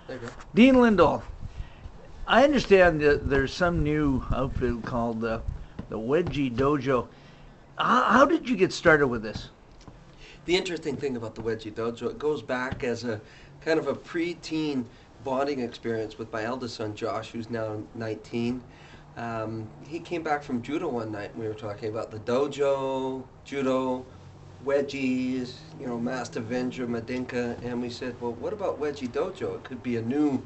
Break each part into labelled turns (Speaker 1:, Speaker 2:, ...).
Speaker 1: There you go.
Speaker 2: Dean Lindahl, I understand that there's some new outfit called the Wedgie Dojo. How did you get started with this?
Speaker 1: The interesting thing about the Wedgie Dojo, it goes back as a kind of a pre-teen bonding experience with my eldest son Josh, who's now 19. He came back from judo one night, and we were talking about the dojo, judo, wedgies, Master Avenger, Madinka, and we said, well, what about Wedgie Dojo? It could be a new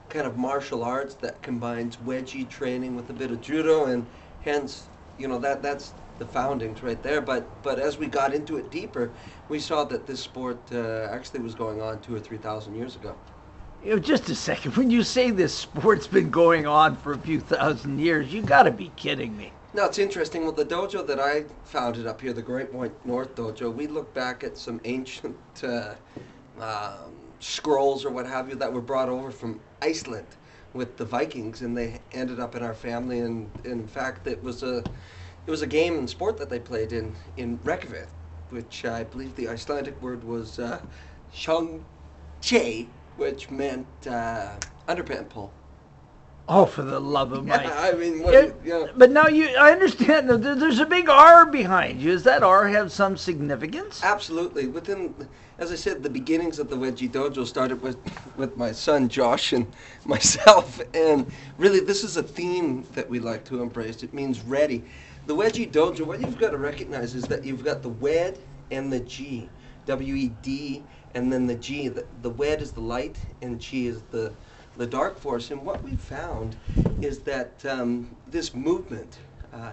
Speaker 1: kind of martial arts that combines wedgie training with a bit of judo, and hence, that's the foundings right there. But as we got into it deeper, we saw that this sport actually was going on 2,000 or 3,000 years ago.
Speaker 2: Just a second. When you say this sport's been going on for a few thousand years, you got to be kidding me.
Speaker 1: No, it's interesting. Well, the dojo that I founded up here, the Great Point North Dojo, we look back at some ancient scrolls or what have you that were brought over from Iceland with the Vikings, and they ended up in our family. And in fact, it was a game and sport that they played in Reykjavik, which I believe the Icelandic word was Sjöngché, which meant underpant pull.
Speaker 2: Oh, for the love of Mike.
Speaker 1: I mean,
Speaker 2: But now I understand that there's a big R behind you. Does that R have some significance?
Speaker 1: Absolutely. As I said, the beginnings of the Wedgie Dojo started with my son Josh and myself. And really, this is a theme that we like to embrace. It means ready. The Wedgie Dojo, what you've got to recognize is that you've got the Wed and the G. W-E-D, and then the G. The Wed is the light, and G is the dark force. And what we found is that this movement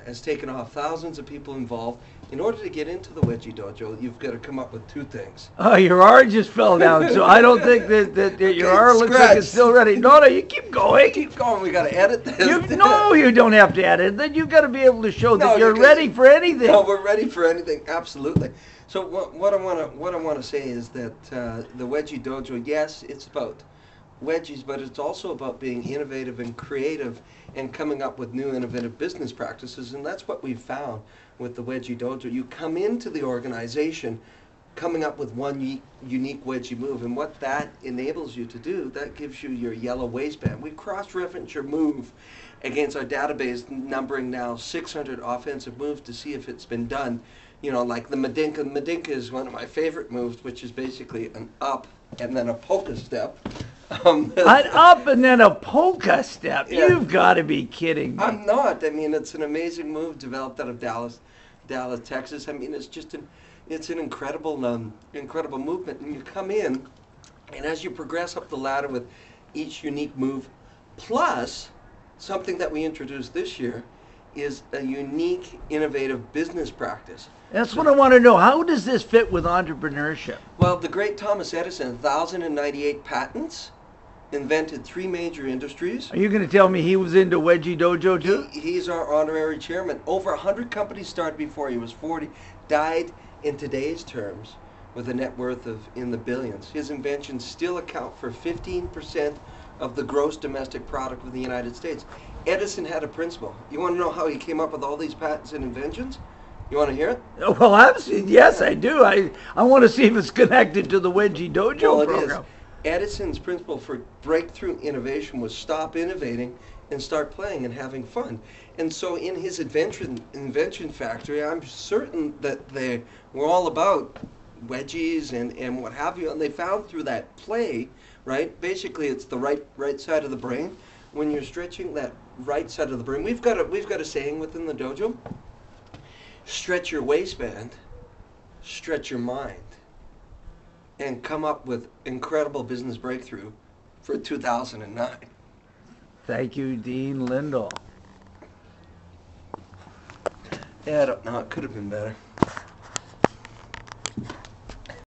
Speaker 1: has taken off. Thousands of people involved. In order to get into the Wedgie Dojo, you've got to come up with two things.
Speaker 2: Oh, your R just fell down, so I don't think that your R looks like it's still ready. No, you keep going.
Speaker 1: Keep going. We got to edit this.
Speaker 2: No, you don't have to edit. Then you've got to be able to show that you're ready for anything.
Speaker 1: No, we're ready for anything. Absolutely. So what I want to say is that the Wedgie Dojo, yes, it's about wedgies, but it's also about being innovative and creative and coming up with new innovative business practices, and that's what we've found with the Wedgie Dojo. You come into the organization coming up with one unique wedgie move, and what that enables you to do, that gives you your yellow waistband. We cross-reference your move against our database, numbering now 600 offensive moves to see if it's been done. Like the Madinka. Madinka is one of my favorite moves, which is basically an up and then a polka step.
Speaker 2: An up and then a polka step.
Speaker 1: Yeah.
Speaker 2: You've got to be kidding me.
Speaker 1: I'm not. I mean, it's an amazing move developed out of Dallas, Texas. I mean, it's an incredible movement. And you come in, and as you progress up the ladder with each unique move, plus something that we introduced this year is a unique, innovative business practice.
Speaker 2: That's what I want to know. How does this fit with entrepreneurship?
Speaker 1: Well, the great Thomas Edison, 1,098 patents, invented 3 major industries.
Speaker 2: Are you going to tell me he was into Wedgie Dojo too?
Speaker 1: He's our honorary chairman. Over 100 companies started before he was 40, died in today's terms with a net worth of in the billions. His inventions still account for 15% of the gross domestic product of the United States. Edison had a principle. You want to know how he came up with all these patents and inventions? You want to hear it?
Speaker 2: Well, absolutely. Yes, I do. I want to see if it's connected to the Wedgie Dojo program.
Speaker 1: It is. Edison's principle for breakthrough innovation was stop innovating and start playing and having fun. And so in his invention factory, I'm certain that they were all about wedgies and what have you. And they found through that play, right? Basically, it's the right side of the brain. When you're stretching that right side of the brain, we've got a saying within the dojo: stretch your waistband, stretch your mind, and come up with incredible business breakthrough for 2009.
Speaker 2: Thank you, Dean Lindahl.
Speaker 1: Yeah, I don't know. It could have been better.